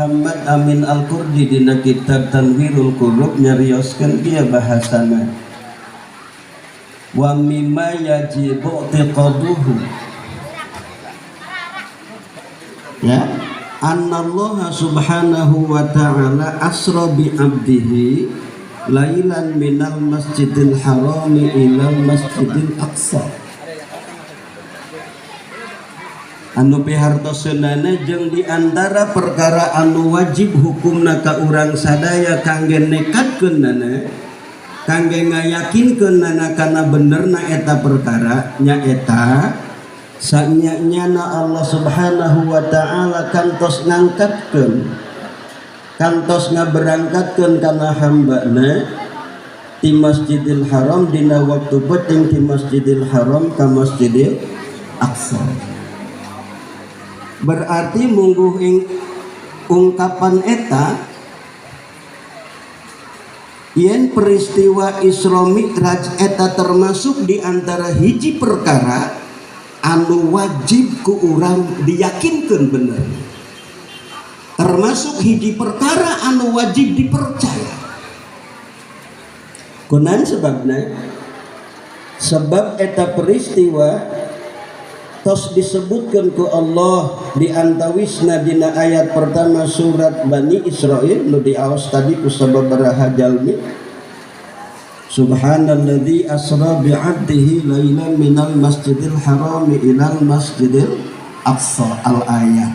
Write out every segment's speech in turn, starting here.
Muhammad Amin Al-Qurdi dina kitab Tanwirul Qulub nyarioskeun kieu bahasana. Wa mimma yajibu i'tiqaduhu. Ya, annallaha subhanahu wa ta'ala asra bi 'abdihi lailan minal masjidil harami ilal masjidil aqsa. Anu pihartoseunana jeung diantara perkara anu wajib hukumna ka urang sadaya kangge nekatkeunana kangge ngayakinkeunana kana benerna eta perkara nyaeta sanyanyana Allah subhanahu wa ta'ala kantos ngangkatkeun kantos ngaberangkatkeun kana hambana ti Masjidil Haram dina waktu penting ti Masjidil Haram ka Masjidil Aqsa. Berarti mungguh ing ungkapan eta yen peristiwa Isra Mi'raj eta termasuk di antara hiji perkara anu wajib ku urang diyakinkeun bener, termasuk hiji perkara anu wajib dipercaya. Kunaon sebabna? Sebab eta peristiwa tos disebutkan ku Allah di antawisna dina ayat pertama surat Bani Israil nu diaos tadi ku sababaraha jalmi. Subhanalladzi asra bi 'abdihi lailan minal masjidil harami ilal masjidil aqsa al-ayat.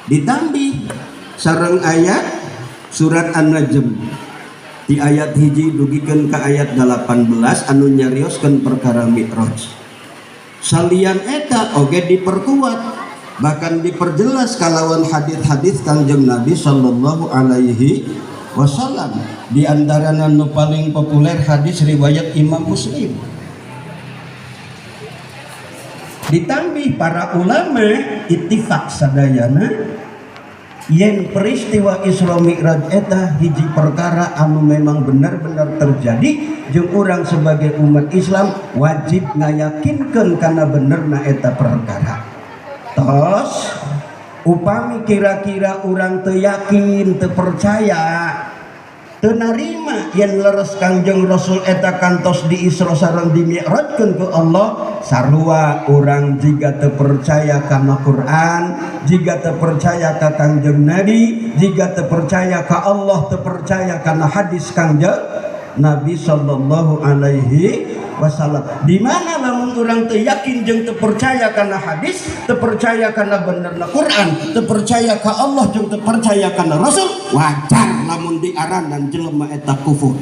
Ditambih sareng ayat surat An-Najm di ayat hiji dugikeun ka ayat 18 anu nyarioskeun perkara Mi'raj. Salian eta oge diperkuat bahkan diperjelas kalawan hadis-hadis Kanjeng Nabi sallallahu alaihi wasallam, di antarana nu paling populer hadis riwayat Imam Muslim. Ditambih para ulama ittifaq sadayana yen peristiwa Isra Mi'raj eta hiji perkara anu memang benar-benar terjadi jeung urang sebagai umat Islam wajib ngayakinkeun kana benerna eta perkara. Tos upami kira-kira urang teu yakin, teu percaya, teu narima yen leres Kangjeng Rasul eta kantos di Isra sareng di Mi'rajkeun ku Allah, sarua urang jiga teu percaya kana Quran, jiga teu percaya ka Kangjeng Nabi, jiga teu percaya ka Allah, teu percaya kana hadis Kangjeng Nabi sallallahu alaihi wasallam. Di mana lamun urang teu yakin jeung teu percaya kana hadis, teu percaya kana benerna Quran, teu percaya ka Allah jeung teu percaya kana Rasul, wajar lamun diaranan jelema eta kufur.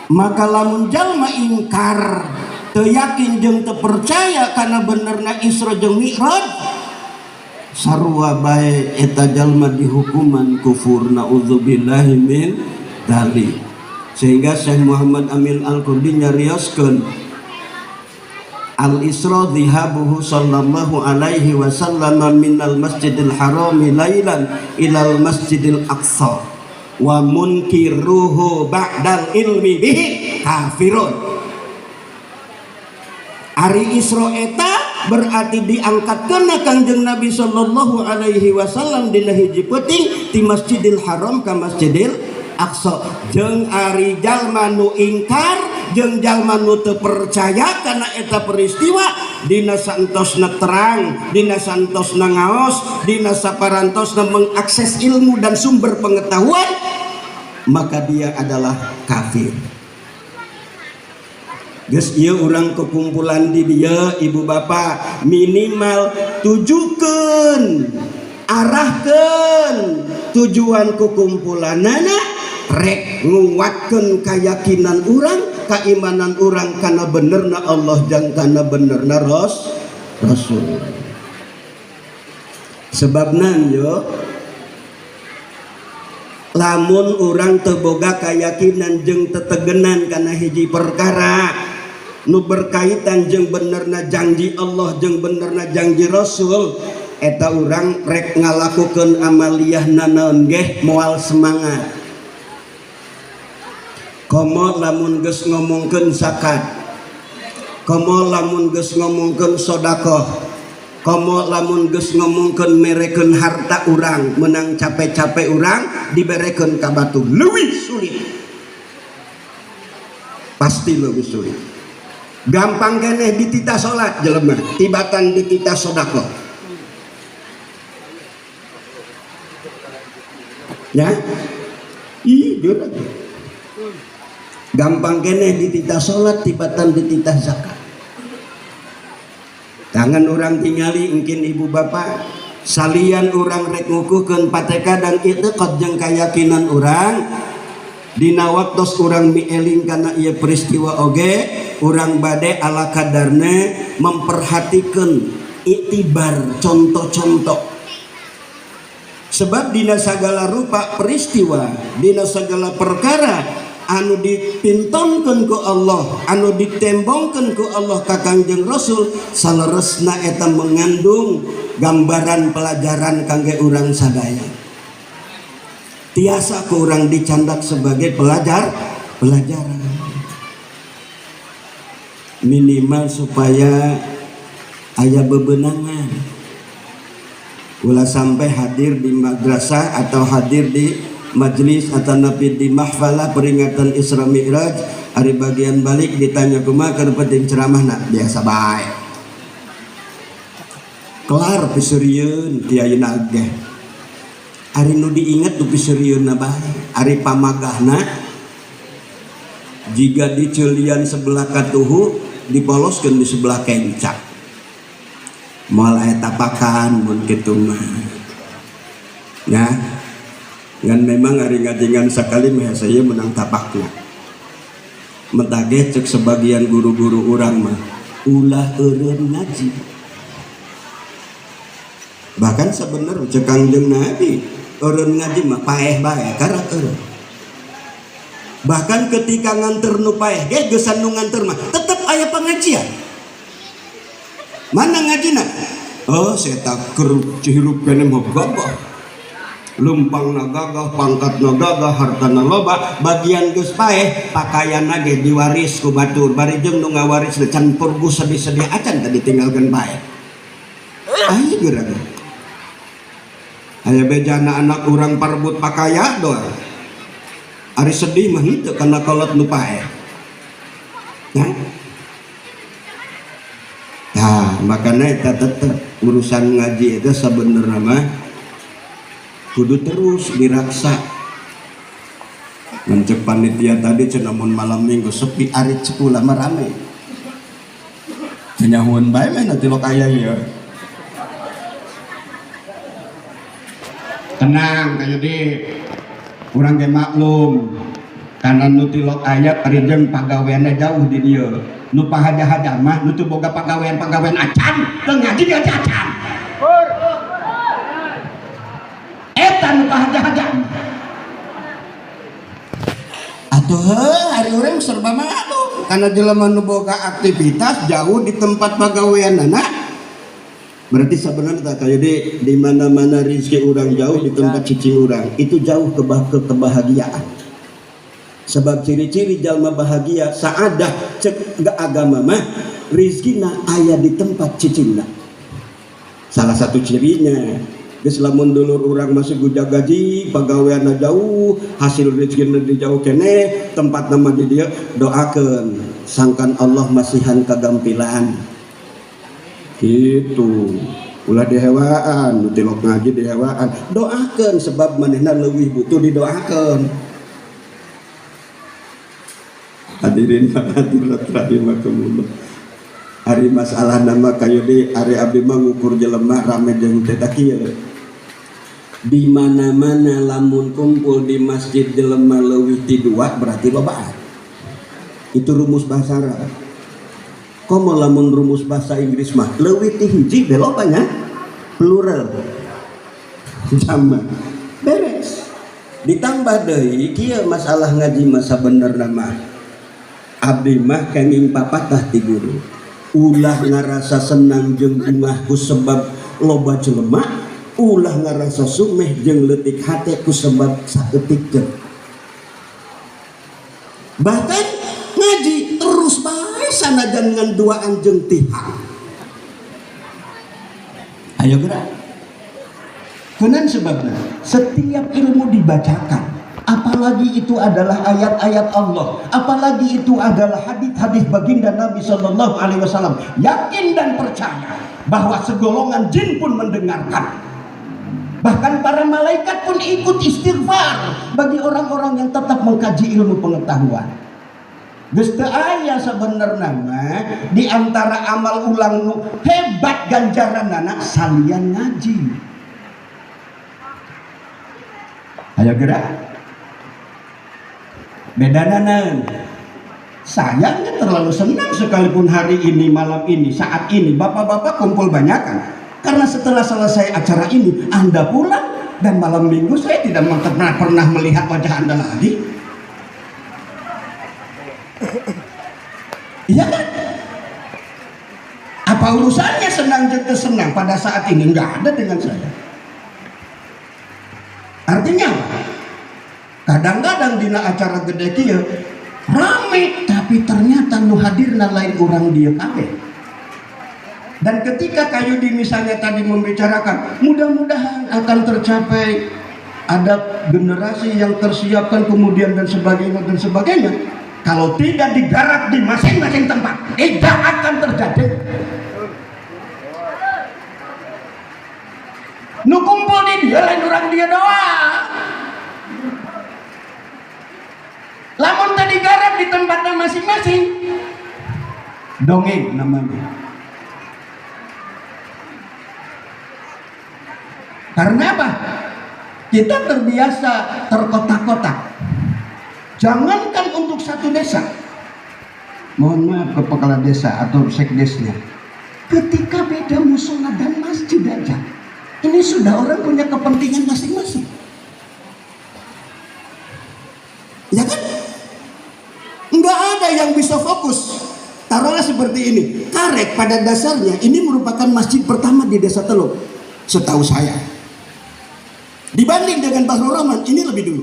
Maka lamun jalma ingkar teu yakin jeung teu percaya kana benerna Isra jeung Mi'raj, sarua bae eta jalma dihukuman kufur, naudzubillahi min dzalik. Sehingga Syekh Muhammad Amin Al-Qurdi nyarioskeun al-Isra dhihabuhu sallallahu alaihi wasallam minal masjidil harami lailan ilal masjidil aqsa wa munkiruhu ba'dal ilmi bihi kafirun. Ari Isra eta berarti diangkatkeun Kangjeng Nabi sallallahu alaihi wasallam dina hiji peuting ti Masjidil Haram ka Masjidil Aqsa. Jeung ari jalma nu ingkar jeung jalma nu teu percaya kana eta peristiwa dina santosna terang, dina santosna ngaos, dina saparantosna mengakses ilmu dan sumber pengetahuan, maka dia adalah kafir. Geus ieu urang kekumpulan di dieu ibu bapak minimal tujukeun arahkeun tujuan kukumpulanana rek nguatkeun keyakinan urang, keimanan urang kana benerna Allah jeung kana benerna Rasul. Sebabna yo lamun urang teu boga keyakinan jeung tetegenan kana hiji perkara nu berkaitan jeung benerna janji Allah jeung benerna janji Rasul, eta urang rek ngalakukeun amaliyahna naon ge moal semangat. Komo lamun geus ngomongkeun zakat, komo lamun geus ngomongkeun sedekah, komo lamun geus ngomongkeun merekeun harta urang menang capek-capek urang diberekeun ka batu leuwih sulit, pasti leuwih sulit. Gampang keneh dititah salat jelema tibatan dititah sedekah ya gampang keneh dititah salat tibatan dititah zakat. Jangan orang tinggali mungkin ibu bapak salian orang rek ngukuhkeun pateka dan itu jeung keyakinan orang dina waktos orang mieling kana ieu peristiwa oge orang bade ala kadarna memperhatikan iktibar contoh-contoh, sebab dina sagala rupa peristiwa dina sagala perkara anu dipintonkeun ku Allah, anu ditembongkeun ku Allah ka Kangjeng Rasul saleresna eta mengandung gambaran pelajaran kangge urang sadaya. Tiasa ku urang dicandak sebagai pelajaran minimal supaya aya bebenangan. Ulah sampai hadir di madrasah atau hadir di majelis atau nabi di mahfalah peringatan Isra Mi'raj hari bagian balik ditanya kumaha keur penting ceramahna biasa bae kelar pisurieun ti ayeuna ge ari nu diinget tu pisurieunna bae ari pamagahna jika diceulian sebelah katuhu dipoloskeun di sebelah kencak moal eta pakan mun kitu mah ya ngan memang hari ngajingan sekali mah saya menang tapakna mentage cek sebagian guru-guru orang mah ulah eureun ngaji, bahkan sebenarnya cek Kangjeng Nabi eureun ngaji mah paeh bae karek eureun, bahkan ketika nganter nu paeh ge geus nu nganter mah tetep aya pengajian mana ngajina oh saya tak keur cihirup kene mah gagah lumpang nagagah, pangkat nagagah, harta loba, bagian geus paeh, pakaian ge diwaris ku batur, bari jeung nu ngawaris can purgu sedih-sedih acan tadi tinggalkeun paeh. Aya geura. Aya bejana anak urang parbut pakaya doa. Ari sedih mah henteu kana kolot nu paeh. Nah, makana eta tetep urusan ngaji itu sabenerna mah kudu terus diraksa. Mencek panitia tadi cenamun malam minggu sepi ari cekula mah rame. Nyahuan bae mah nanti lo kaya ya. Tenang kayu di urang ge maklum karena nu tilok ayat ari jeung pagaweanna jauh di dieu. Nu pahaja-haja mah nu teu boga pagawean-pagawean acan teu ngaji dia acan. Eta nu pahaja-haja atuh hari urang serba malu karena jelema nu boga aktivitas jauh di tempat pagaweanna. Berarti sebenarnya tak kayak di mana-mana rezeki orang jauh di tempat cicing orang itu jauh ke kebahagiaan. Sebab ciri-ciri jalma bahagia saadah cek enggak agama mah rezekina aya di tempat cicingna. Salah satu cirinya geus lamun dulur urang masih guja gaji pagaweanna jauh hasil rezekina di jauh kene tempat nama di dia doakeun sangkan Allah masihan kagampilan gitu ulah dihewaan tilok ngaji dihewaan doakeun sebab manehna leuwih butuh didoakeun. Hadirin hadirat rahimakumullah. Ari masalah nama kayu di ari abdi mah ngukur jelema rame jeung teh kieu. Di mana-mana lamun kumpul di masjid jelema leuwih ti 2 berarti lobaan. Itu rumus bahasa Arab. Komo lamun rumus bahasa Inggris mah leuwih ti hiji belobanya plural. Sama beres. Ditambah deui kieu masalah ngaji masa benerna mah. Abdi mah kenging papatah ti guru. Ulah ngarasa senang jeung ungah ku sebab loba jelema, ulah ngarasa sumeh jeung leutik hate ku sebab saeutik. Bahkan ngaji terus bae sanajan ngan duaan jeung tihang. Ayo gerak. Kenan sebabnya setiap ilmu dibacakan, apalagi itu adalah ayat-ayat Allah, apalagi itu adalah hadis-hadis baginda Nabi Shallallahu Alaihi Wasallam, yakin dan percaya bahwa segolongan jin pun mendengarkan. Bahkan para malaikat pun ikut istighfar bagi orang-orang yang tetap mengkaji ilmu pengetahuan. Gusti aya sebenarnya di antara amal ulang nu hebat ganjaran anak salian ngaji. Ayo gerak. Bedana sayangnya terlalu senang sekalipun hari ini, malam ini, saat ini bapak-bapak kumpul banyakan. Karena setelah selesai acara ini Anda pulang dan malam minggu saya tidak pernah melihat wajah Anda lagi. Iya kan? Apa urusannya senang jatuh senang pada saat ini? Nggak ada dengan saya. Artinya kadang-kadang dina acara gede kia rame, tapi ternyata nu hadirna lain orang dia kabeh. Dan ketika Kayudi misalnya tadi membicarakan mudah-mudahan akan tercapai ada generasi yang tersiapkan kemudian dan sebagainya, kalau tidak digarap di masing-masing tempat tidak akan terjadi. Nu kumpul di dia lain orang dia doang. Lamun tadi garap di tempatnya masing-masing, dongeng namanya. Karena apa? Kita terbiasa terkotak-kotak. Jangankan untuk satu desa, mohon maaf ke kepala desa atau sekdesnya, ketika beda musola dan masjid aja, ini sudah orang punya kepentingan masing-masing. Ya kan? Nggak ada yang bisa fokus. Taruhlah seperti ini, Karek pada dasarnya ini merupakan masjid pertama di Desa Teluk, setahu saya. Dibanding dengan Bahrul Rahman, ini lebih dulu.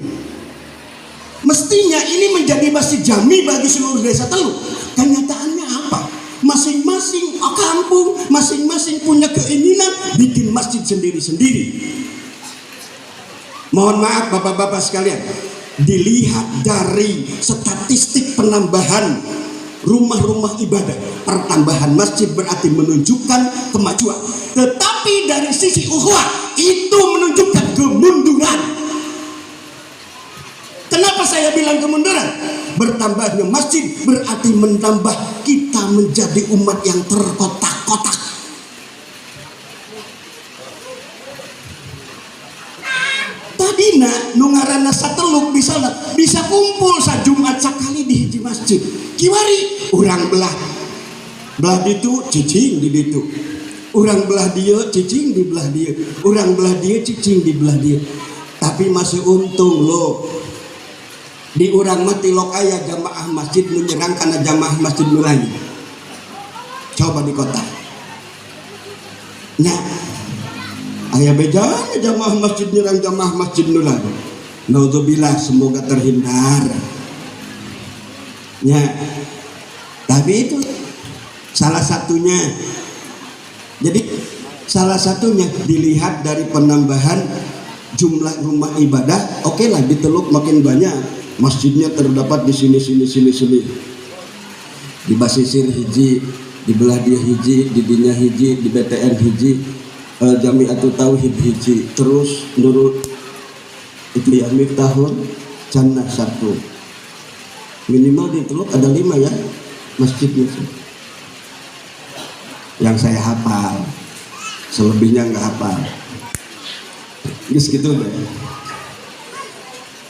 Mestinya ini menjadi masjid jami bagi seluruh Desa Teluk. Kenyataannya apa? Masing-masing kampung, masing-masing punya keinginan bikin masjid sendiri-sendiri. Mohon maaf bapak-bapak sekalian, dilihat dari statistik penambahan rumah-rumah ibadah, pertambahan masjid berarti menunjukkan kemajuan. Tetapi dari sisi ukhuwah itu menunjukkan kemunduran. Kenapa saya bilang kemunduran? Bertambahnya masjid berarti menambah kita menjadi umat yang terkotak-kotak. Tadina nungarana sateluk bisa kumpul sa Jumat sekali di hiji masjid. Kiwari urang belah ditu cicing di ditu. Urang belah dia cicing di belah dia. Urang belah dia cicing di belah dia. Tapi masih untung loh. Di urang mati lok aya jamaah masjid menyerang karena jamaah masjid mulai. Coba di kota. Nah, ayah bejanya jamaah masjid nyerang jamaah masjid mulai. Naudzubillah, semoga terhindar. Ya, tapi itu salah satunya. Jadi salah satunya dilihat dari penambahan jumlah rumah ibadah. Oke lah, di Teluk makin banyak masjidnya terdapat di sini. Di Basisir hiji, di belah dia hiji, di dinya hiji, di BTN hiji, Jamiatul Tauhid hiji, terus Nurul itu ya Miftahul Jannah satu. Minimal di Teluk ada 5 ya masjidnya sih. Yang saya hafal, selebihnya nggak hafal. Just gitu deh.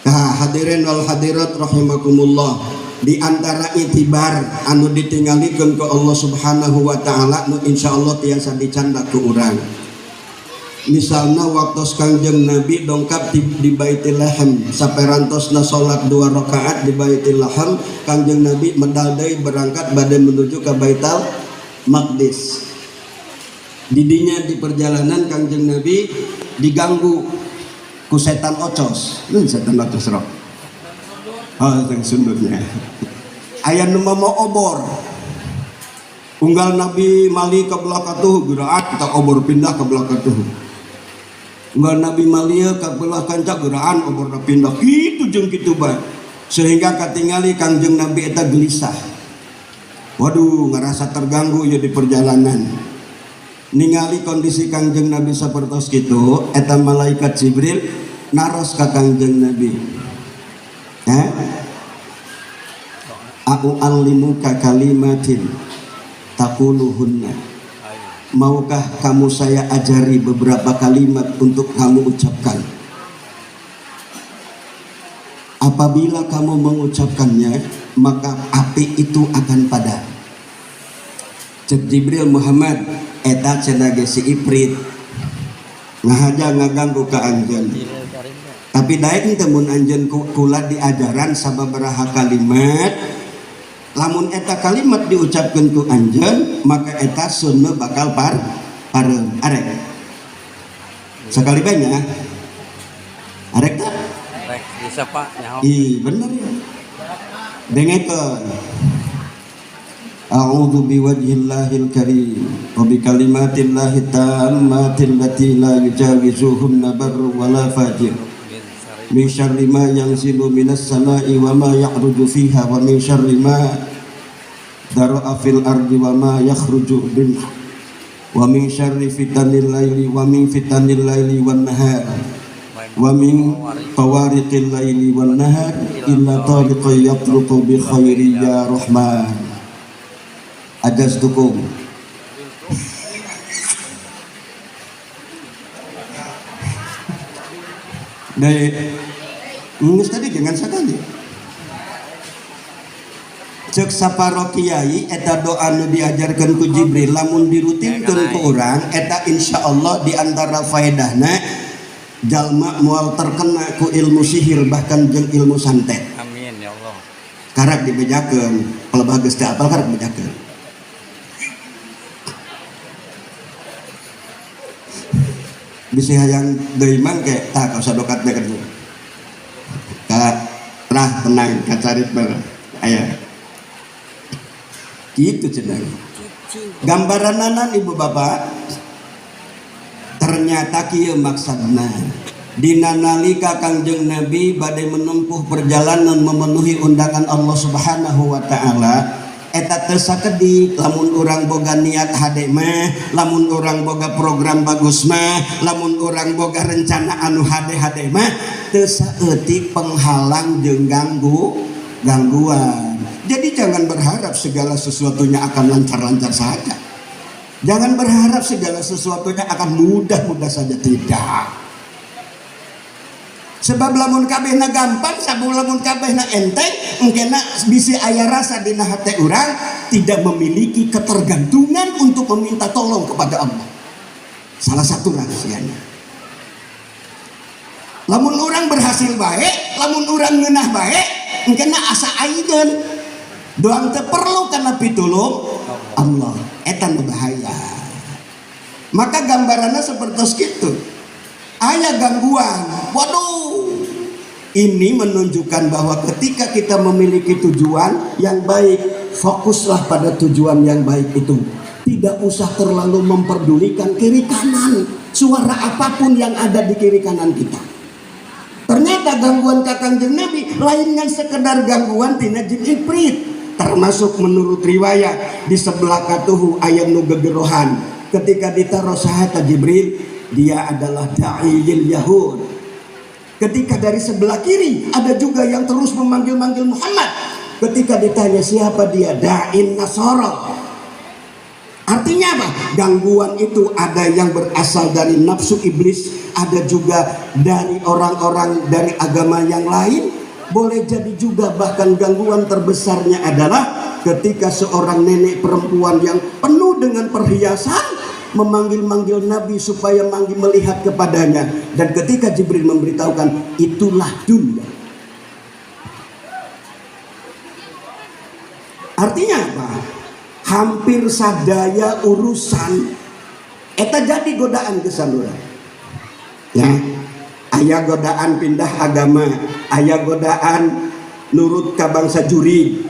Nah, hadirin wal hadirat rahimakumullah, di antara itibar anu ditinggalikeun ku Allah Subhanahu wa taala nu insyaallah tiasa dicanda ku urang. Misalnya waktu Kangjeng Nabi dongkap di Baitul Laham saperantosna salat 2 rakaat di Baitul Laham, Kangjeng Nabi medal deui berangkat badai menuju ke Baitul Maqdis. Didinya di perjalanan Kangjeng Nabi diganggu ku setan ocos. Setan ocos roh. Oh, yang sundutnya. Aya nu mau obor. unggal Nabi mali ke belakang tuh geraat kita obor pindah ke belakang tuh. Unggal Nabi mali ke belakang cak geraan obor pindah gitu jeung kitu bae. Sehingga katingali Kangjeng Nabi eta gelisah. Waduh ngerasa terganggu ya di perjalanan. Ningali kondisi Kangjeng Nabi sapertos kitu, eta malaikat Jibril naros ka Kangjeng Nabi. Aku alimuka kalimatin taquluhunna. Maukah kamu saya ajari beberapa kalimat untuk kamu ucapkan? Apabila kamu mengucapkannya, maka api itu akan padam. Cek Jibril Muhammad eta cenah ge si Ifrit ngahaja ngaganggu ka anjeun. Tapi daek teh mun anjeun kula diajaran sababaraha kalimat, lamun eta kalimat diucapkeun ku anjeun, maka eta sunna bakal pareum. Arek. Sekali banyak. Arek teh? Arek bisa Pak nyaho. Ih, bener ya. Dengekeun. A'udzu biwajhillahil karim wa bi kalimatillahi tammatil lati la yujawizuhunna barru wala fajir. Min syarri ma yanzilu minas sama'i wa ma ya'ruju fiha wa min syarri ma dara'a fil ardi wa ma yakhruju minha wa min syarri fitanil laili wa min fitanil laili wan nahar wa min tawariqil laili wan nahar illa tariqan yatluqu bi khairi ya rahman. Ajas dukung. Dari ngus tadi dengan sekali. Cek saparo kiai eta doa nu diajarkan ku Jibril lamun dirutinkeun ku urang eta insyaallah di antara faedahna jalma moal terkena ku ilmu sihir bahkan jeung ilmu santet. Amin ya Allah. Karak dibejakeun, pelebah geus teu apal karak dibejakeun. Bisa hayang deuman ke tah ka sadokat teh kerja. Ka rah tenang kacarit bareng. Aya. Kitu cenah. Gambaranana Ibu Bapak. Ternyata kieu maksudna. Dina nalika Kangjeng Nabi bade menempuh perjalanan memenuhi undangan Allah Subhanahu wa taala. Eta teu sakedik lamun urang boga niat hade mah, lamun urang boga program bagus mah, lamun urang boga rencana anu hade-hade mah teu saeutik penghalang jeung gangguan. Jadi jangan berharap segala sesuatunya akan lancar-lancar saja. Jangan berharap segala sesuatunya akan mudah-mudah saja, tidak. Sebab lamun kabehna gampang, sabab lamun kabehna enteng, engkena bisi aya rasa dina hate urang tidak memiliki ketergantungan untuk meminta tolong kepada Allah. Salah satu rahasianya. Lamun urang berhasil baik, lamun urang ngeunah baik, engkena asa ayeun. Doang teu perlu kana pitulung Allah. Eta nu bahaya. Maka gambaranna sapertos kitu. Aya gangguan. Waduh. Ini menunjukkan bahwa ketika kita memiliki tujuan yang baik, fokuslah pada tujuan yang baik itu. Tidak usah terlalu memperdulikan kiri kanan, suara apapun yang ada di kiri kanan kita. Ternyata gangguan Kangjeng Nabi lain dengan sekedar gangguan tina jin ifrit. Termasuk menurut riwayat di sebelah katuhu ayat nu gegerohan ketika ditaruh sahata Jibril, dia adalah da'iyil Yahud. Ketika dari sebelah kiri ada juga yang terus memanggil-manggil Muhammad. Ketika ditanya siapa dia, da'in Nasara. Artinya apa? Gangguan itu ada yang berasal dari nafsu iblis, ada juga dari orang-orang dari agama yang lain. Boleh jadi juga bahkan gangguan terbesarnya adalah ketika seorang nenek perempuan yang penuh dengan perhiasan memanggil-manggil Nabi supaya melihat kepadanya, dan ketika Jibril memberitahukan itulah dunia. Artinya apa? Hampir sadaya urusan eta jadi godaan kesanduran. Ya, aya godaan pindah agama, aya godaan nurut ka bangsa juri,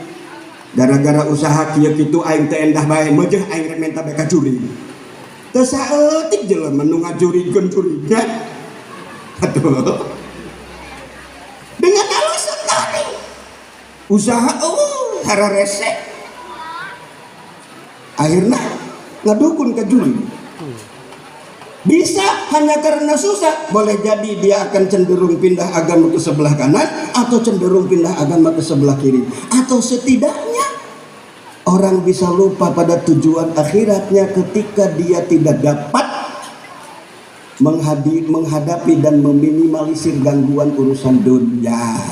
gara-gara usaha kieu kitu aing teh endah bae meujeuh aing rek menta beka juri teu saeutik jelema nu ngajurikeun jurinya atuh dengan alasan tadi usaha hararese akhirnya ngadukun ke juri bisa hanya karena susah, boleh jadi dia akan cenderung pindah agama ke sebelah kanan atau cenderung pindah agama ke sebelah kiri, atau setidaknya orang bisa lupa pada tujuan akhiratnya ketika dia tidak dapat menghadapi dan meminimalisir gangguan urusan dunia.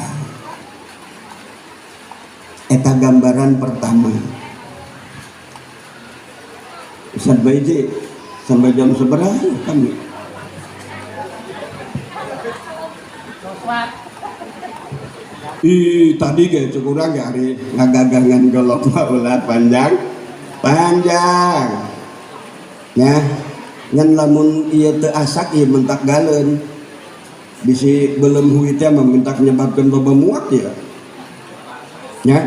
Eta gambaran pertama. Ustaz Baiji sampai jam seberapa kami? Tadi kayak cukurang ya hari ngagagangan golok ulah panjang ya ngan lamun ieu teu asak ieu mentak galeun bisi belum huitnya memintak menyebabkan loba muak ya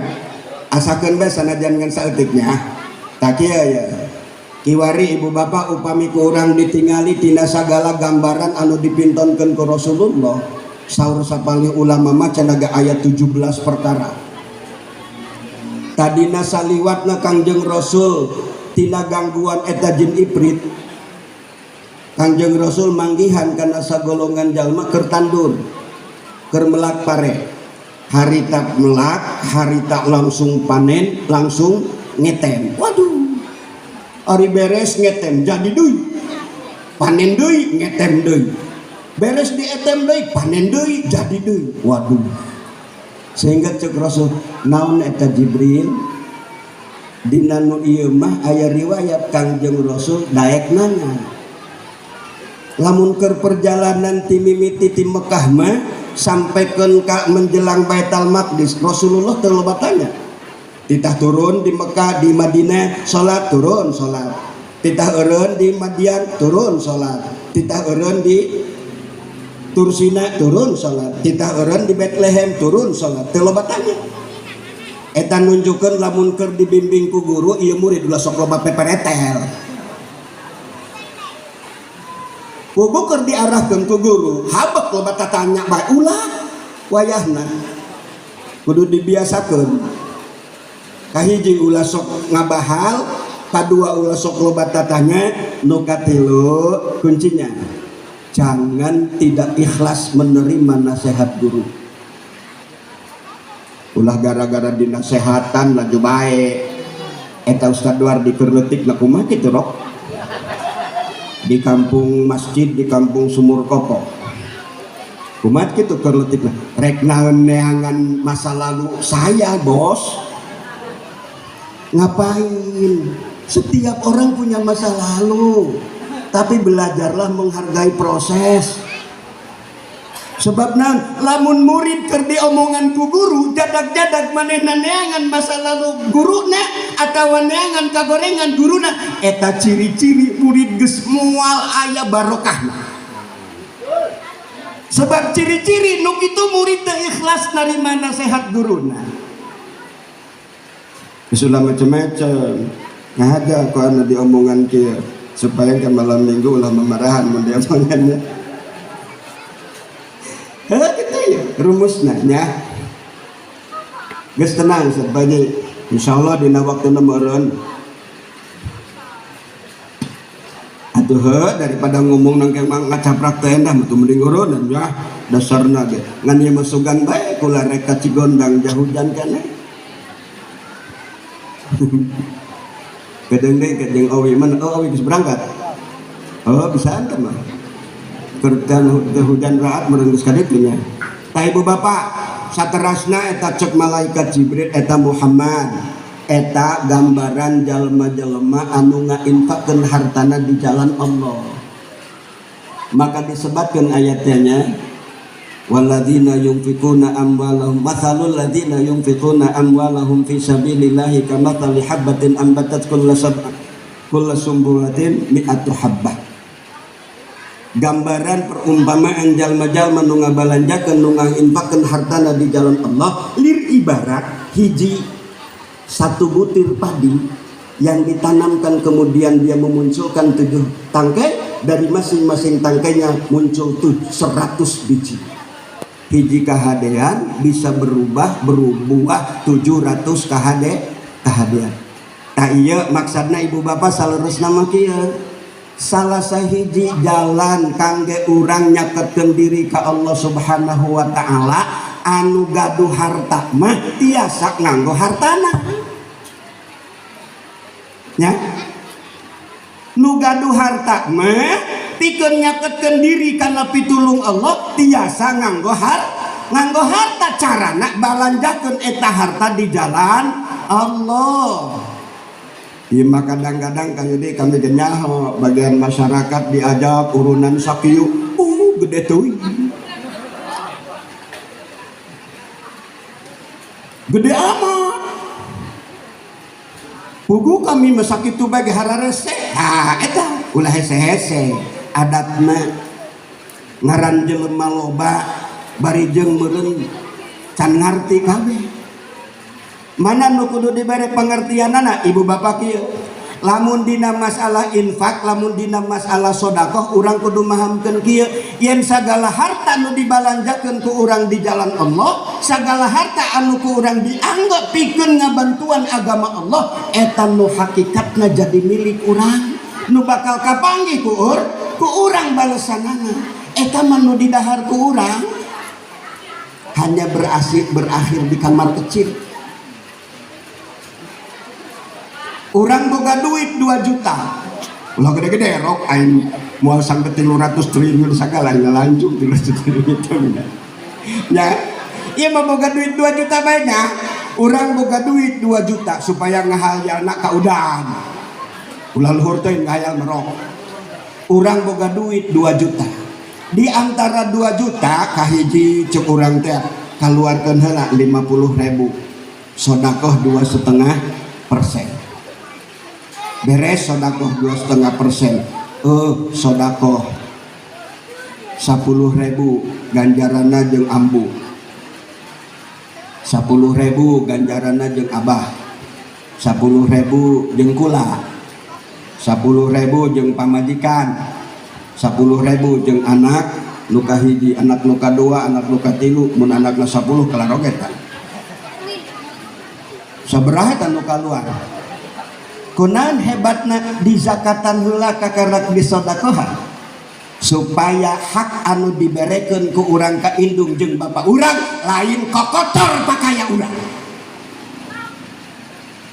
asakeun bae sanajan ngan saeutiknya tak kieu ya kiwari ibu bapak upami ku urang ditingali tina sagala gambaran anu dipintonkeun ku Rasulullah saur sapalih ulama mah cenah ayat 17 perkara tadina saliwatna Kangjeng Rasul tina gangguan eta jin ifrit Kangjeng Rasul manggihan kana sagolongan jalma keur tandur keur melak pare harita melak harita langsung panen langsung ngetem waduh ari beres ngetem jadi deui panen deui ngetem deui beres dietem deui panen deui jadi deui waduh sehingga cek Rasul naon eta Jibril dina nu ieu mah aya riwayat Kangjeng Rasul daek nana lamun keur perjalanan ti mimiti ti Mekah mah sampaikeun ka menjelang Baitul Maqdis Rasulullah teu loba tanya titah turun di Mekah di Madinah salat turun salat titah eureun di Madian turun salat titah eureun di Tursina turun salat titah eureun di Bethlehem turun salat teu loba tanya eta nunjukkeun lamun keur dibimbing ku guru ieu murid ulah sok loba peperetel kudu keur diarahkeun ku guru habek loba tatanya bae ulah wayahna kudu dibiasakeun kahiji ulah sok ngabahal kadua ulah sok loba tatanya nu katilu kuncinya jangan tidak ikhlas menerima nasihat guru ulah gara-gara dinasehatan laju bae eta Ustad Wardi keur leutik na kumaha kitu rok di kampung masjid di kampung Sumur Kopo kumaha kitu keur leutik rek naon neangan masa lalu saya bos ngapain setiap orang punya masa lalu tapi belajarlah menghargai proses sebab lamun murid keur diomongan ku guru jadak-jadak manehna neangan masa lalu guruna atawa neangan kagorengan guruna eta ciri-ciri murid geus moal aya barokahna sebab ciri-ciri nu kitu murid teu ikhlas narima nasihat guruna sudah macam-macam ngahaja ku anu diomongan kieu supaya ke malam minggu ulah memarahan mun diomongannya gitu ya rumusna nya geus tenang sebagai insyaallah dina waktuna meureun atuh daripada ngomong nang ngacaprak teh endah mutu mending ureunan ya dasarna ge ngan ieu masugan bae kula rek ka Cigondang jahujan keneh kedeng kejeng awi mana awi bisa berangkat bisa anta mah kerjaan hujan raat merenggus kaditunya tah ibu bapak saterasna eta cek malaikat Jibril eta Muhammad eta gambaran jalma-jalma anu ngainfakkeun hartana di jalan Allah maka disebutkan ayatnya walladzina yunfiquna amwalahum mathalul ladzina yunfiquna amwalahum fi sabilillahi kamathali habatin ambatat kulla sumbulatin mi'atu habbah gambaran perumpamaan jalma-jalma nu ngabalanjakeun nu ngainfakkeun hartana di jalan Allah lir ibarat hiji satu butir padi yang ditanamkan kemudian dia memunculkan 7 tangkai, dari masing-masing tangkainya muncul 100 biji. Hiji kahadean bisa berbuah 700 kahadean. Tak iya maksudna ibu bapak saleresna mah kieu. Salah sahiji jalan kangge urang nyaketkeun diri ka Allah Subhanahu wa taala anu gaduh harta mah tiasa nganggo hartana. Ya. Nu gaduh harta mah pikeun nyaketkeun diri kana pitulung Allah tiasa nganggo harta. Carana balanjakeun eta harta di jalan Allah. Ieu mah kadang-kadang kayeude kami genyaho bagian masyarakat diajak urunan sakieu gede teuing. Gede amat. Pugu kami masak itu bagi hararese. Eta ulah hese-hese. Adatna ngaran jelema loba bari jeung meureun can ngarti kabeh. Mana nu kudu dibere pengertianana ibu bapak kieu. Lamun dina masalah infak, lamun dina masalah sedekah urang kudu mahamkeun kieu, yen sagala harta nu dibalanjakeun ku urang di jalan Allah, sagala harta anu ku urang dianggap pikeun ngabantuan agama Allah, eta nu hakikatna jadi milik urang, nu bakal kapanggih ku urang balesanana. Eta mah nu didahar ku urang hanya berakhir di kamar kecil. Urang boga duit 2 juta. Ulah gede-gede rok aing moal sampai 300 triliun sagala ngalanjut 300 triliun. Ya, ieu mah boga duit 2 juta banyak. Urang boga duit 2 juta supaya ngahayalna ka udang. Ulah luhur teh ngahayal merok. Urang boga duit 2 juta. Di antara 2 juta kahiji cek urang teh kaluarkeun heula 50.000. Sedekah 2,5%. Beres sedekah 2,5%. Sedekah 10.000 ganjaranna jeung ambu. 10.000 ganjaranna jeung abah. 10.000 jeung kula. 10.000 jeung pamajikan. 10.000 jeung anak nu kahiji, anak nu kadua, anak nu katilu, mun anakna 10 kalarogetan. Sabaraha eta nu kaluar? Kunaon hebatna di zakatan heula kakarak di sedekah supaya hak anu diberekeun ku urang ka indung jeung bapak urang lain kokotor pakaya urang.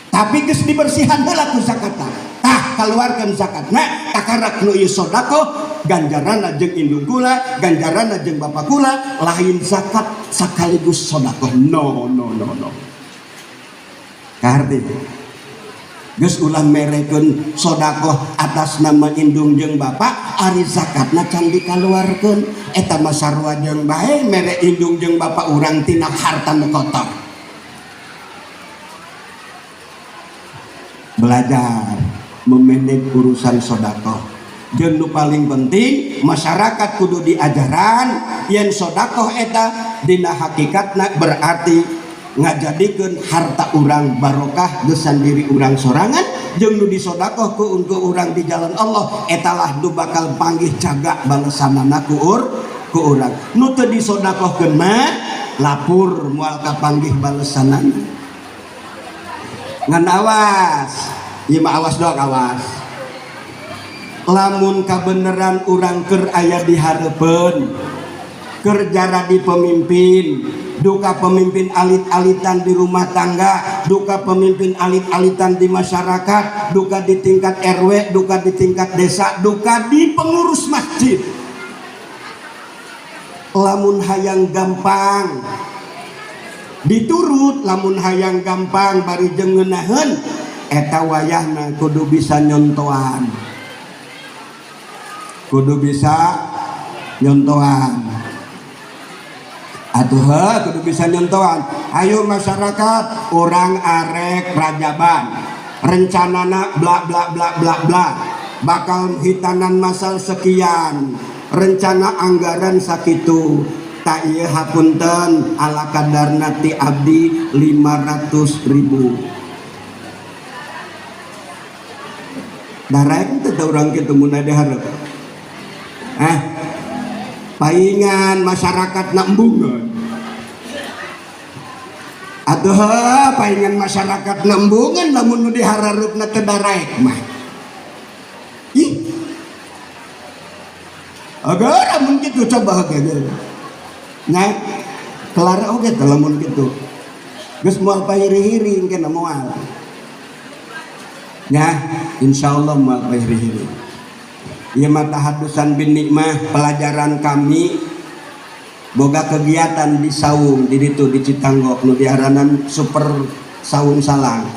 Tapi geus dibersihan heula ku zakatan. Kaluarkeun zakatna kakarak nu ieu sedekah ganjaranna jeung indung kula, ganjaranna jeung bapak kula lain zakat sakaligus sedekah. No. Kaharti geus ulah merekeun sedekah atas nama indung jeung bapak, ari zakatna can dikaluarkeun. Eta mah sarua jeung bae mere indung jeung bapak urang tina harta nu kotor. Belajar memanage urusan sedekah. Jeung nu paling penting masyarakat kudu diajaran yen sedekah eta dina hakikatna berarti ngajadikeun harta urang barokah geus diri urang sorangan jeung nu disedekah ku urang di jalan Allah etalah nu bakal panggih jaga balesanana ku urang. Nu teu disedekahkeun mah lapur moal kapanggih balesanana. Ngan awas, ieu mah awas doang awas. Lamun kabeneran urang keur aya di hareupeun, keur jadi pemimpin, duka pemimpin alit-alitan di rumah tangga, duka pemimpin alit-alitan di masyarakat, duka di tingkat RW, duka di tingkat desa, duka di pengurus masjid. Lamun hayang gampang diturut, lamun hayang gampang bari jeung ngeunaheun, eta wayahna kudu bisa nyontoan. Kudu bisa nyontoan. Atuh kudu bisa nyontoan. Ayo masyarakat, orang arek rajaban, rencanana bla bla bla bla bla, bakal hitanan masal sekian, rencana anggaran sakitu, tak ieu hapunten ala kadarna ti abdi 500.000. Darek itu orang ketemu nade harap. Paingan masyarakat nak embungan. Atuh paingan masyarakat nak embungan lamun nu dihararupna teu darek mah. Ih. Agar amun kitu coba ge. Nah, kelar oge teh lamun kitu. Geus moal pahiri-hiri engke moal. Ya, insyaallah moal pahiri-hiri. Ieu mah tahadusan bin nikmah pelajaran kami boga kegiatan di saung di ditu di Citanggok nu diaranan super saung salang.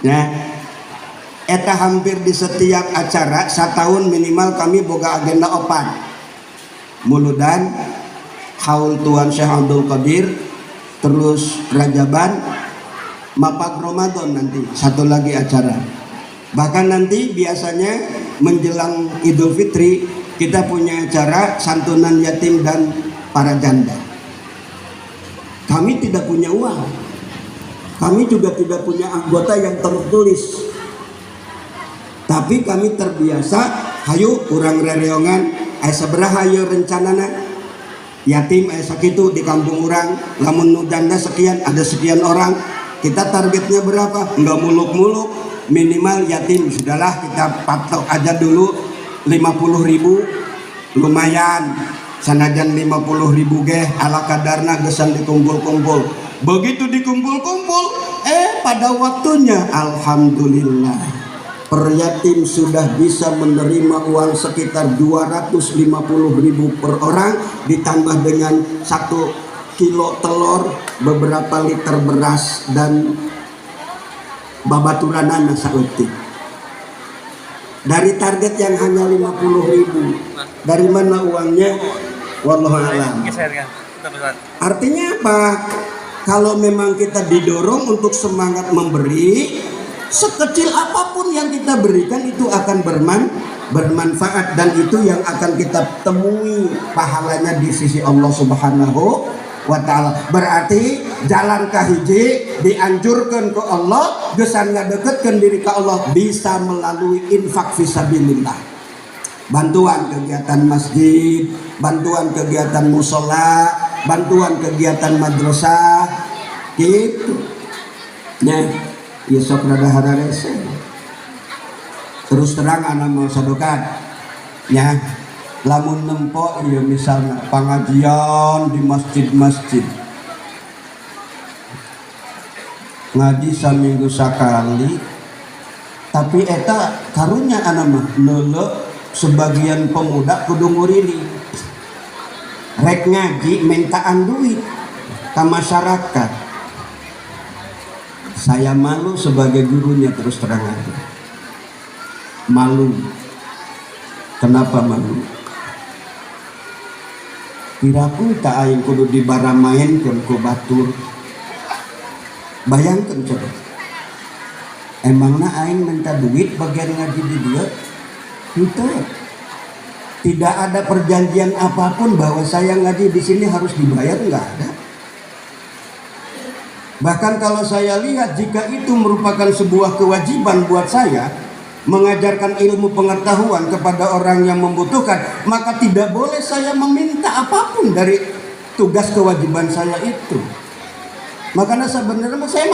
Ya. Eta hampir di setiap acara setahun minimal kami boga agenda opat. Muludan haul Tuan Syekh Abdul Qadir, terus Rajaban, Mapak Ramadan nanti satu lagi acara. Bahkan nanti biasanya menjelang Idul Fitri kita punya acara santunan yatim dan para janda. Kami tidak punya uang, kami juga tidak punya anggota yang tertulis, tapi kami terbiasa hayu kurang rereongan sabaraha hayu rencanana yatim sakitu di kampung orang, lamun nu janda sekian, ada sekian orang. Kita targetnya berapa? Enggak muluk-muluk, minimal yatim sudahlah kita patok aja dulu 50.000, lumayan. Sanajan 50.000 geh ala kadarna gesan dikumpul-kumpul. Begitu dikumpul-kumpul, pada waktunya alhamdulillah per yatim sudah bisa menerima uang sekitar 250.000 per orang, ditambah dengan 1 kilo telur, beberapa liter beras, dan babaturanana sautik. Dari target yang hanya 50.000, dari mana uangnya? Wallahu a'lam. Artinya apa? Kalau memang kita didorong untuk semangat memberi, sekecil apapun yang kita berikan itu akan bermanfaat, dan itu yang akan kita temui pahalanya di sisi Allah Subhanahu wa ta'ala. Berarti jalan kahiji dianjurkan ke Allah, gesan ngadeketkeun diri ke Allah bisa melalui infak fisabilillah. Bantuan kegiatan masjid, bantuan kegiatan musola, bantuan kegiatan madrasah gitu. Nah, ya sok rada hararese. Terus terang anak mau sadokan ya, lamun nempo ya misalnya pengajian di masjid-masjid, ngaji saminggu sekali, tapi eta karunya anak mah neuleuh sebagian pemuda kudu ngurili rek ngaji mintaan duit ke masyarakat. Saya malu sebagai gurunya, terus terang aja malu. Kenapa malu? Piraku tak aing kudu dibaramaenkeun ku batur. Bayangkan coba, emangna aing minta duit bagian ngaji di dia? Itu tidak ada perjanjian apapun bahwa saya ngaji di sini harus dibayar, enggak ada. Bahkan kalau saya lihat, jika itu merupakan sebuah kewajiban buat saya mengajarkan ilmu pengetahuan kepada orang yang membutuhkan, maka tidak boleh saya meminta apapun dari tugas kewajiban saya itu. Makanya sebenarnya saya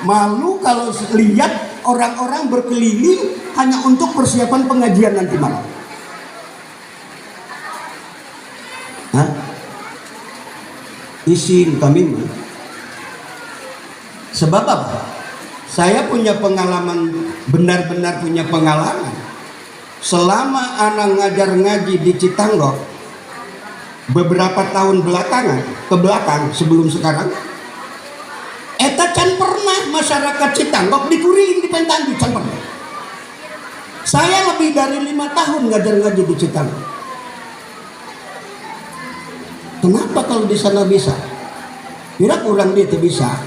malu kalau lihat orang-orang berkeliling hanya untuk persiapan pengajian nanti malam. Isin kami mah. Sebab apa? Saya punya pengalaman, benar-benar punya pengalaman. Selama anak ngajar ngaji di Citanggok beberapa tahun ke belakang sebelum sekarang, eta can pernah masyarakat Citanggok dikuring di Pentandu, can pernah. Saya lebih dari 5 tahun ngajar ngaji di Citanggok. Kenapa kalau di sana bisa? Kira kurang dia tuh bisa.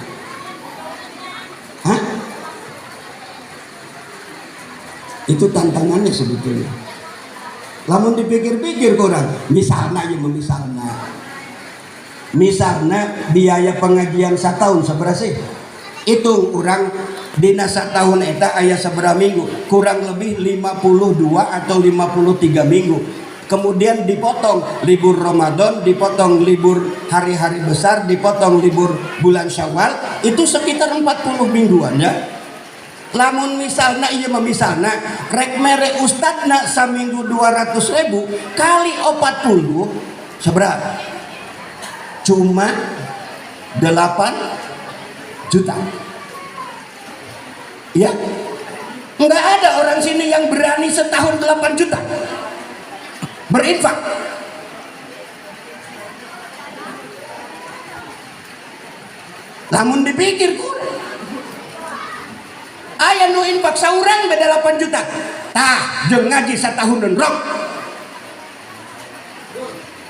Itu tantangannya sebetulnya. Lamun dipikir-pikir kurang, misalnya biaya pengajian 1 tahun seberapa sih? Hitung orang Dina satahun eta aya sabaraha minggu? Kurang lebih 52 atau 53 minggu. Kemudian dipotong libur Ramadan, dipotong libur hari-hari besar, dipotong libur bulan Syawal, itu sekitar 40 mingguan ya. Lamun misalna ieu mah misalna rek mere ustadna saminggu 200.000 kali 40 sabaraha? Cuma 8 juta. Ya, nggak ada orang sini yang berani setahun 8 juta berinfak. Namun dipikir kurang. Aya nu infak saurang beda 8 juta. Tah, jeung ngaji satahun dan rok.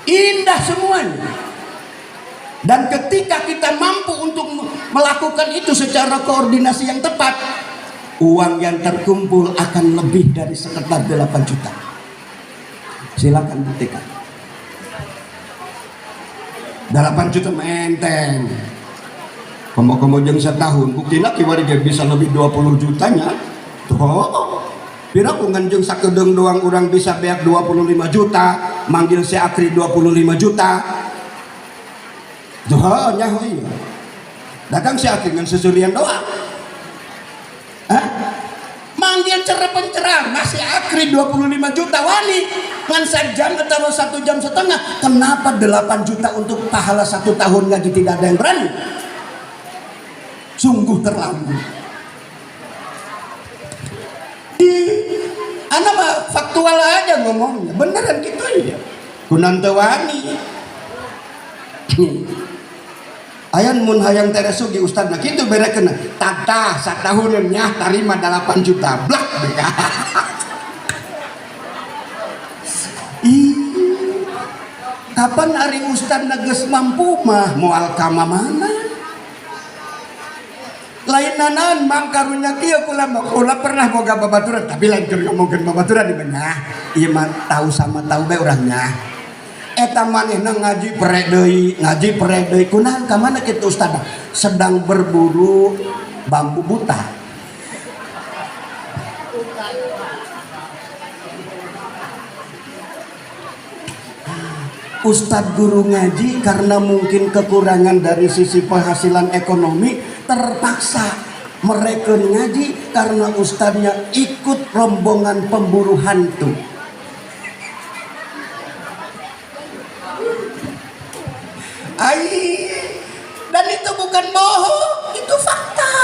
Indah semuanya. Dan ketika kita mampu untuk melakukan itu secara koordinasi yang tepat, uang yang terkumpul akan lebih dari sekitar 8 juta. Silakan buktikan. 8 juta menteng. Komo-komo jeung setahun, buktina kiwari ge bisa lebih 20 jutanya. Tuh. Pira kungan jeung sakedeung doang urang bisa beak 25 juta, manggil si Akri 25 juta. Tuh, nyaho ieu. Datang si Akri ngan sesurian doa. Hah? Manggil pencerah masih Akri 25 juta wani ngan sejam atau 1 jam setengah. Kenapa 8 juta untuk pahala 1 tahun ngaji tidak ada yang berani? Sungguh terlambat. Anak mah faktual aja ngomongnya, beneran gitu ya. Kunan teu wani. Ayan mun hayang teresugi ustadna kitu berekeun tatah satahun nya tarima 8 juta blak beka. Kapan ari ustadna geus mampu mah moal ka mana? Lain nanan mangkarunya kieu kula pernah boga babaturan tapi lain keur ngomongkeun babaturan di beunah. Ieu mah tahu sama tahu bae urangnya. Eta manehna ngaji pere deui kunaon ka mana kitu ustaz? Sedang berburu bambu buta. Ustadz guru ngaji karena mungkin kekurangan dari sisi penghasilan ekonomi terpaksa mereka ngaji karena ustadznya ikut rombongan pemburu hantu. Dan itu bukan bohong, itu fakta.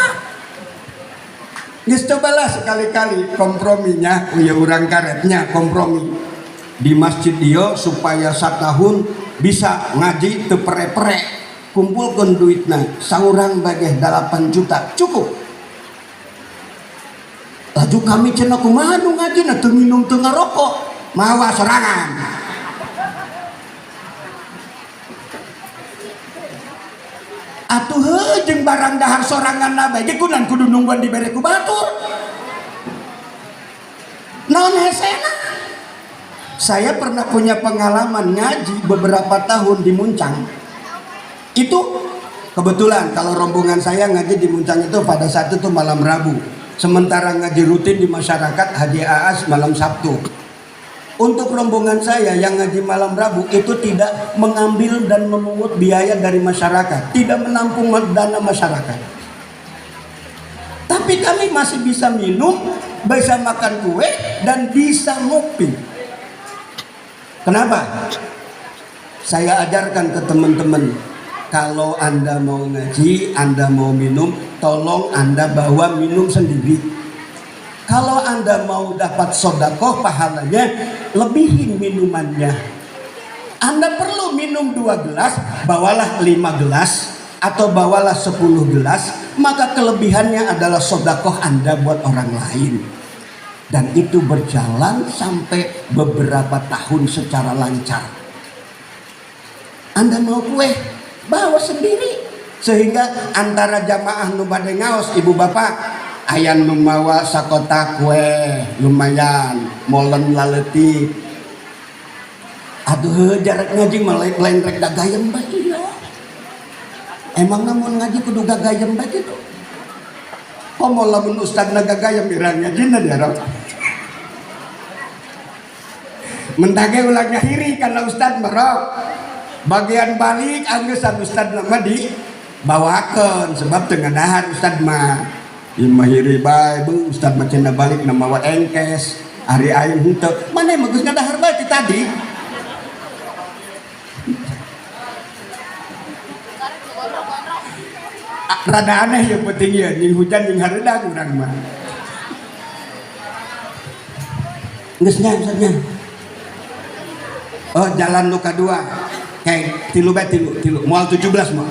Geus cobalah sekali-kali komprominya, ya urang karetnya kompromi di masjid dia supaya satahun bisa ngaji teu pere-pere, kumpulkeun duitna saurang bageh 8 juta cukup. Laju kami cenah kumaha nu ngajina teu minum teu ngarokok, mawa sorangan. Atuh jeung barang dahar sorangan bae ge kunaon kudu nungguan dibere ku batur. Naon hesena? Saya pernah punya pengalaman ngaji beberapa tahun di Muncang. Itu kebetulan kalau rombongan saya ngaji di Muncang itu pada saat itu malam Rabu. Sementara ngaji rutin di masyarakat Haji Aas malam Sabtu. Untuk rombongan saya yang ngaji malam Rabu itu tidak mengambil dan memungut biaya dari masyarakat, tidak menampung dana masyarakat. Tapi kami masih bisa minum, bisa makan kue, dan bisa ngopi. Kenapa? Saya ajarkan ke teman-teman, kalau Anda mau ngaji, Anda mau minum, tolong Anda bawa minum sendiri. Kalau Anda mau dapat sodakoh pahalanya, lebihin minumannya. Anda perlu minum 2 gelas, bawalah 5 gelas atau bawalah 10 gelas, maka kelebihannya adalah sodakoh Anda buat orang lain. Dan itu berjalan sampai beberapa tahun secara lancar. Anda mau kue, bawa sendiri. Sehingga antara jamaah nu bade ngaos ibu bapak, ayan membawa sakota kue lumayan molen laleutik. Aduh jarak ngaji lain rek gagayem bae ieu. Emang namun ngaji kudu gagayem bae gitu. Komo lamun ustad nagagaya mirangnya jina dia. Mendage ulang ngahiri karena ustad merok. Bagian balik anggesan ustad nama dibawakan sebab tengah dahar ustad mah. Imahiri bae bu ustad mah cenah balik nama wa engkes. Hari aing henteu. Mana mah geus ngadahar bae ti tadi. Rada aneh yang penting ya, ning hujan ning hareudang urang mah. Geus nya ustadnya. Oh, jalan luka 2. Kayak tilu moal 17 mah.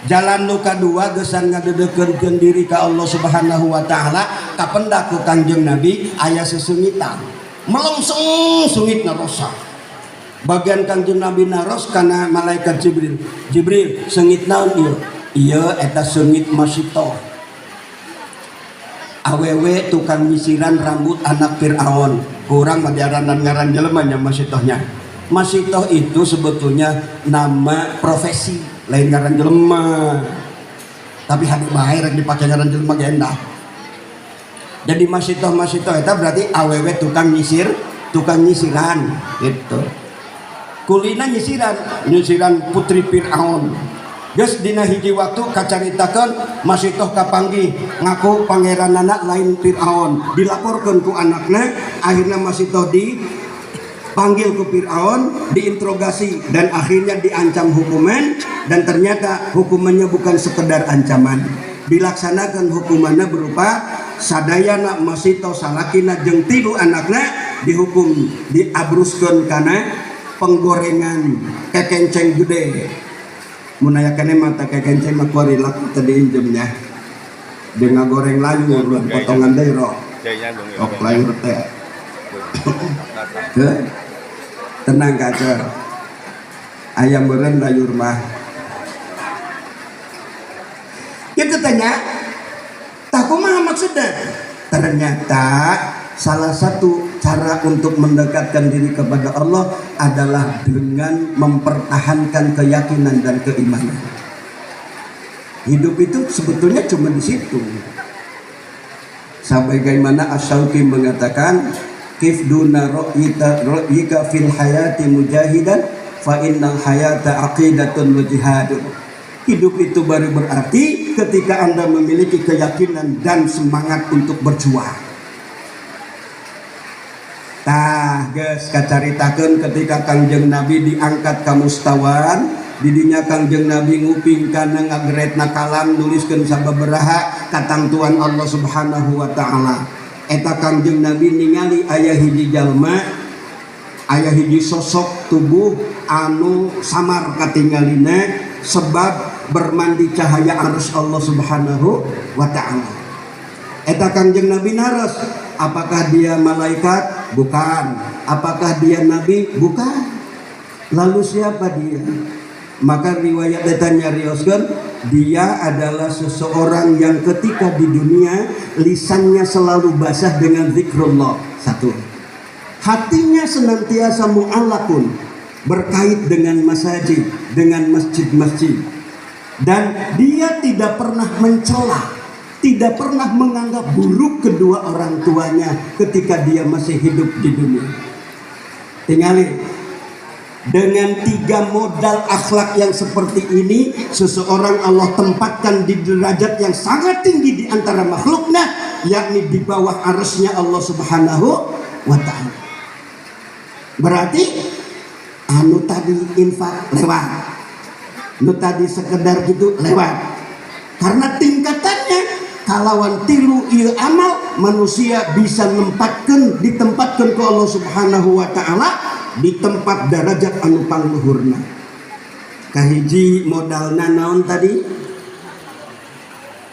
Jalan luka 2 gesan ngadedekeun diri ka Allah Subhanahu wa taala, kapendak ku Kangjeng Nabi aya sesungitan. Melongsong sungitna rosa. Bagian Kangjeng Nabi naros kana malaikat Jibril. Jibril, seungit naon ieu? Iya eta sengit Masitoh. Awewe tukang misiran rambut anak Fir'aun. Kurang madiaranan ngaran jelema nya Masitohnya. Masitoh itu sebetulnya nama profesi, lain ngaran jelema. Tapi hadi bae rek dipake ngaran jelema ge endah. Jadi Masitoh eta berarti awewe tukang nyisiran gitu. Kulina nyisiran putri Fir'aun. Geus dina hiji waktu kacaritakeun Masitoh kapanggih ngaku pangeran anak lain Fir'aun, dilaporkeun ku anakna, akhirnya Masitoh dipanggil ku Fir'aun, diinterogasi dan akhirnya diancam hukuman, dan ternyata hukumannya bukan sekedar ancaman, dilaksanakan hukumannya berupa sadayana Masitoh salakina jeung 3 anakna dihukum diabruskeun kana penggorengan kekenceng gede. Munayakannya mata kekenceng mah kuari laku tadi injemnya dengan goreng layur potongan daerah ok layur teh tenang kaca ayam beren layur mah kita tanya tak kumaha maksudnya. Ternyata salah satu cara untuk mendekatkan diri kepada Allah adalah dengan mempertahankan keyakinan dan keimanan. Hidup itu sebetulnya cuma di situ. Sebagaimana Asy-Syauqi mengatakan, "Kif duna ra'yika fil hayati mujahidan fa innal hayata aqidatun wa jihadun." Hidup itu baru berarti ketika Anda memiliki keyakinan dan semangat untuk berjuang. Tah geus kacaritakeun ketika Kangjeng Nabi diangkat ka mustawan, didinya Kangjeng Nabi nguping kana ngagretna kalam nuliskeun sababaraha katangtuan Allah Subhanahu wa taala. Eta Kangjeng Nabi ningali aya hiji jalma, aya hiji sosok tubuh anu samar katinggalina sebab bermandi cahaya arus Allah Subhanahu wa taala. Eta Kangjeng Nabi naros, apakah dia malaikat? Bukan. Apakah dia nabi? Bukan. Lalu siapa dia? Maka riwayat eta nyarioskeun, dia adalah seseorang yang ketika di dunia lisannya selalu basah dengan zikrullah. 1. Hatinya senantiasa mu'allaqun, berkait dengan masjid, dengan masjid-masjid. Dan dia tidak pernah mencela, tidak pernah menganggap buruk kedua orang tuanya ketika dia masih hidup di dunia. Tinggalin dengan 3 modal akhlak yang seperti ini, seseorang Allah tempatkan di derajat yang sangat tinggi di antara makhluknya, yakni di bawah arasnya Allah Subhanahu wa ta'ala. Berarti anu tadi infak lewat, anu tadi sekedar gitu lewat, karena tingkatannya kalawan tilu ieu amal manusia bisa ditempatkan ke Allah Subhanahu wa taala di tempat derajat anu pangluhurna. Kahiji modalna naon tadi?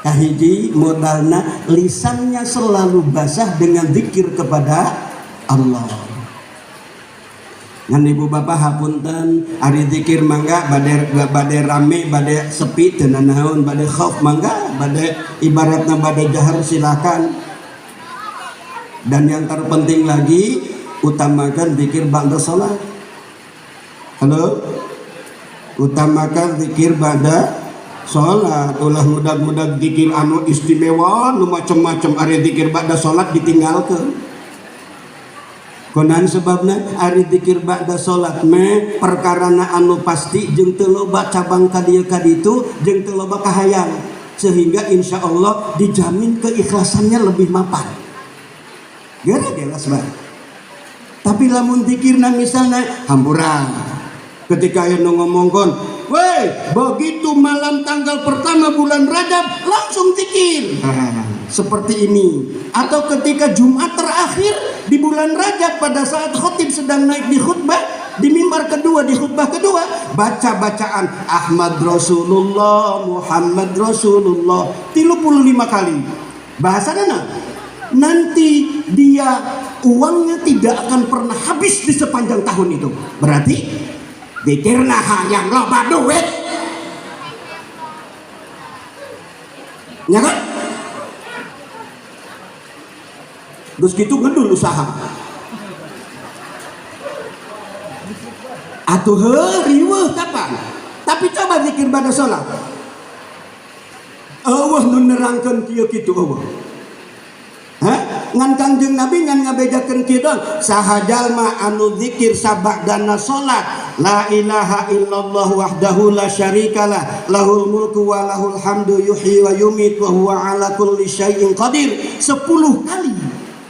Kahiji modalna lisannya selalu basah dengan zikir kepada Allah. Ngan ibu bapak hapunten ari zikir mangga bade rame bade sepi teu naon bade khauf mangga bade ibaratna bade jahar silakan. Dan yang terpenting lagi utamakan zikir ba'da salat. Halo? Utamakan zikir ba'da salat ulah mudag-mudag zikir anu istimewa nu macem-macem ari zikir ba'da salat ditinggalkeun. Kunaon sebabna ari zikir ba'da salat mah perkarana anu pasti jeung teu loba cabang ka dieu ka ditu jeung teu loba kahayang, sehingga insya Allah dijamin keikhlasannya lebih mapan. Gara jelas banget. Tapi lamun zikirna misalnya hamburan, ketika aya nu ngomongkeun, "Weh, begitu malam tanggal pertama bulan Rajab langsung zikir." Seperti ini. Atau ketika Jumat terakhir di bulan Rajab pada saat khotib sedang naik di khutbah, di mimbar kedua, di khutbah kedua, baca bacaan Ahmad Rasulullah, Muhammad Rasulullah 35 kali. Bahasanya nanti dia uangnya tidak akan pernah habis di sepanjang tahun itu. Berarti zikirna hayang loba duit. Ya kan? Terus gitu ngedul usaha. Atuh riweuh kapan? Tapi coba zikir pada sholat. Allah nu nerangkeun kieu kitu Allah. Ngan Kangjeng Nabi ngan ngabejakeun kieu don. Saha jalma anu zikir sabagdana sholat. La ilaha illallah wahdahu la syarikalah lahul mulku wa lahul hamdu yuhyi wa yumit wa huwa ala kulli syai'in qadir 10 kali.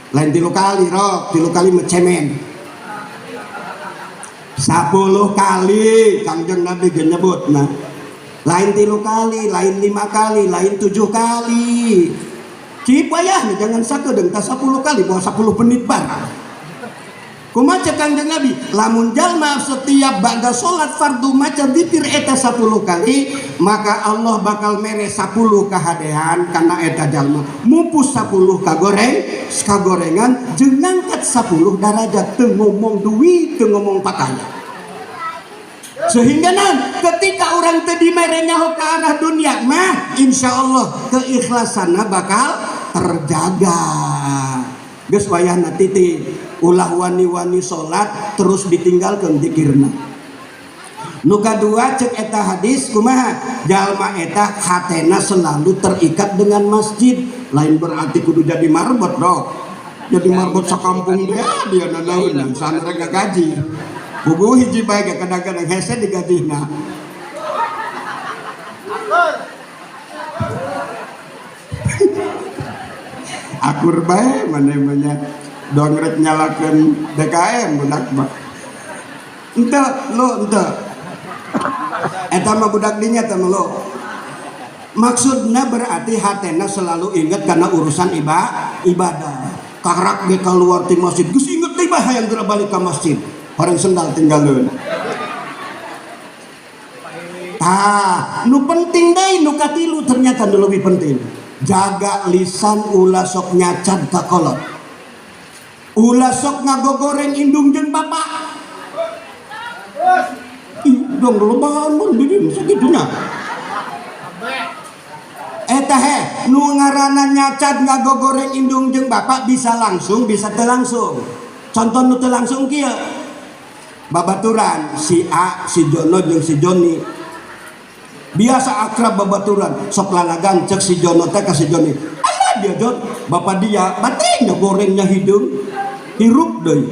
Lain 3 kali rok, 3 kali mecemen 10 kali Kangjeng Nabi ge nyebutna. Lain 3 kali, lain 5 kali, lain 7 kali. Cipayah jangan sakedeung tah 10 kali bawa 10 menit barang. Kumaha cek Kangjeng Nabi, lamun jalma setiap ba'da salat fardu maca zikir eta 10 kali, maka Allah bakal mere 10 kahadean kana eta jalma. Mupus 10 kagorengan jeung ngangkat 10 derajat, teu ngomong duit, teu ngomong pakaian. Sehingga ketika orang teu dimere nyaho ke arah dunia mah insyaallah keikhlasanna bakal terjaga. Geus wayahna titih ulah wani-wani salat terus ditinggalkeun zikirna. Nu kadua cek eta hadis kumaha? Jalma eta hatena selalu terikat dengan masjid. Lain berarti kudu jadi marbot dok. Jadi marbot sakampung dia nanaun sana rek gaji. Bubu hiji bae kadang-kadang hese digajihna. Akur bae mana dongrek nyalakan DKM budak mah ente lo ente eta mah budak dinya teh lo maksudna berarti hatena selalu inget karena urusan ibadah karak ge keluar ti masjid geus inget deui bae hayang geura balik ka masjid orang sendal tinggalkeun. Nu penting deui nu katilu ternyata nu lebih penting, jaga lisan ulah sok nyacan ka kolot. Ulah sok ngagogoreng indung jeung bapak. Dong lobahan mun di dieu sakitunya. Eta nu ngaranna nyacat ngagogoreng indung jeung bapak bisa langsung bisa teu langsung. Contoh nu teu langsung kieu. Babaturan si A, si Jono jeung si Joni. Biasa akrab babaturan, sok lalagan cek si Jono teh ka si Joni. Alah dia Jon, bapak dia batenya gorengnya hidung. Hirup deui.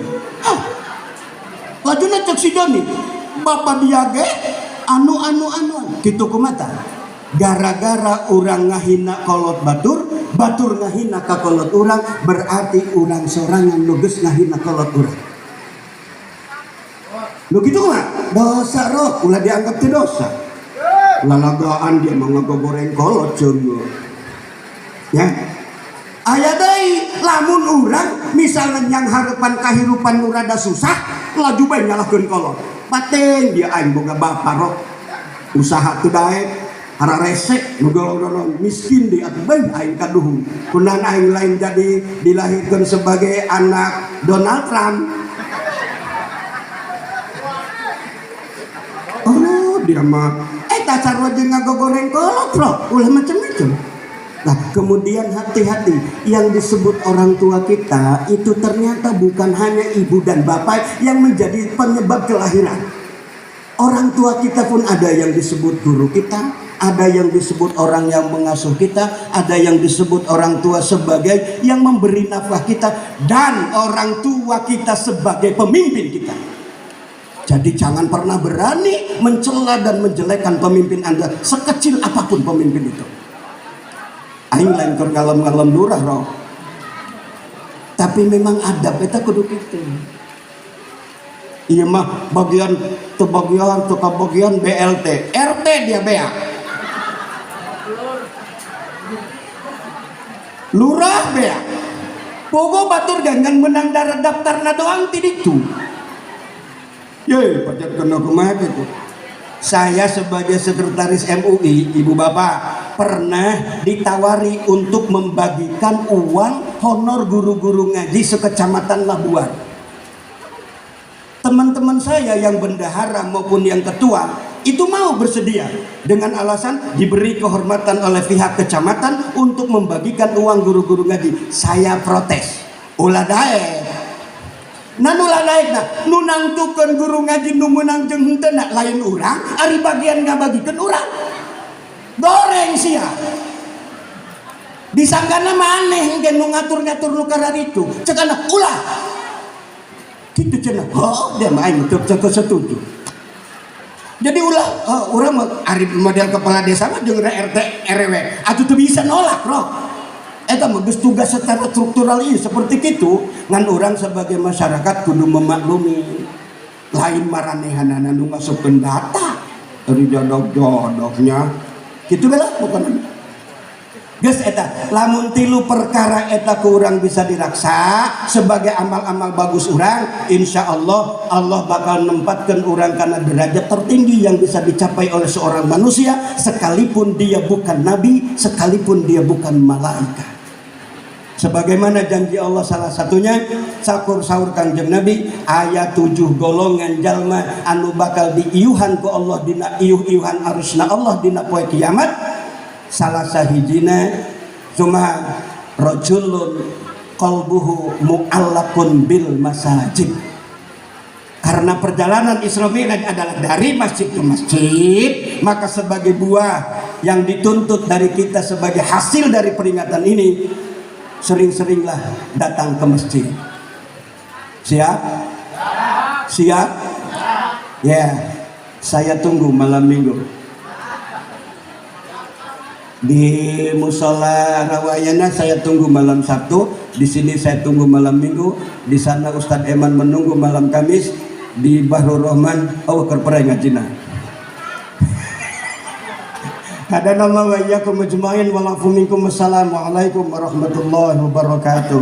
Lajuna cek si Joni, bapak dia ge anu kitu kumata. Gara-gara urang ngahina kolot batur ngahina ka kolot urang, berarti urang sorangan nu geus ngahina kolot urang. Lu kitu kumaha? Dosa roh, ulah dianggap teu dosa. Lalagaan dia mah ngagogoreng kolot ceungeun. Ya. Aya deui lamun urang misalnya yang harapan kahirupan nu rada susah laju bae nyalahkeun kolot. Bateng dia aing boga bapak rok. Usaha teu daek, hara resek nu golong-golong miskin di atuh bae aing kaduhung. Kunaon aing lain jadi dilahirkeun sebagai anak Donald Trump. Oh, dia mah eta carwa jeung ngagogoreng kolot loh, ulah macam-macam. Nah, kemudian hati-hati, yang disebut orang tua kita itu ternyata bukan hanya ibu dan bapak yang menjadi penyebab kelahiran. Orang tua kita pun ada yang disebut guru kita, Ada yang disebut orang yang mengasuh kita, ada yang disebut orang tua sebagai yang memberi nafkah kita, dan orang tua kita sebagai pemimpin kita. Jadi jangan pernah berani mencela dan menjelekkan pemimpin Anda, sekecil apapun pemimpin itu. Aing lain keur ngalem-ngalem lurah roh. Tapi memang adab eta kudu kitu. Iya mah bagian BLT, RT dia bea. Lurah bea. Pogo batur gangan menang darah daftarna doang ti ditu. Ye, pacar kena kumaha gitu. Saya sebagai sekretaris MUI, Ibu Bapak, pernah ditawari untuk membagikan uang honor guru-guru ngaji sekecamatan Labuan. Teman-teman saya yang bendahara maupun yang ketua itu mau bersedia dengan alasan diberi kehormatan oleh pihak kecamatan untuk membagikan uang guru-guru ngaji. Saya protes. Ulah dae. Ulah dae nu nangtukeun guru ngaji nu meunang jeung henteu lain urang, ari bagian ngabagikeun urang. Goreng sia. Disanggana maneh engke nu ngatur-ngatur nu karar itu. Cekana ulah. Gitu cenah. Oh, dia main teu setuju. Jadi ulah urang ari model kepala desa mah jeung RT RW atuh teu bisa nolak, Bro. Eta mah geus tugas secara struktural ieu seperti kitu ngan urang sebagai masyarakat kudu memaklumi. Lain maranehanana nu ngasupkeun data dari jodok-jodoknya. Kitu bela bukan. Geus eta lamun tilu perkara eta ku urang bisa diraksa sebagai amal-amal bagus urang, insyaallah Allah bakal nempatkeun urang kana derajat tertinggi yang bisa dicapai oleh seorang manusia sekalipun dia bukan nabi, sekalipun dia bukan malaikat. Sebagaimana janji Allah salah satunya sakur sahur Kangjeng Nabi ayat 7 golongan jalma anu bakal diiuhan ku Allah dina iuh-iuhan arusna Allah dina poe kiamat. Salah sahijina cuma rajulun qalbuhu mu'allaqun bil masajid. Karena perjalanan Isra Mi'raj adalah dari masjid ke masjid, maka sebagai buah yang dituntut dari kita sebagai hasil dari peringatan ini, sering-seringlah datang ke masjid. Siap? Siap? Ya, saya tunggu malam minggu. Di musola Rawayana saya tunggu malam Sabtu, di sini saya tunggu malam Minggu, di sana Ustadz Eman menunggu malam Kamis, di Bahrul Rahman kerperai ngajina. Hadanallah wa iyyakum ajmain wa lafu minkum. Assalamualaikum warahmatullahi wabarakatuh.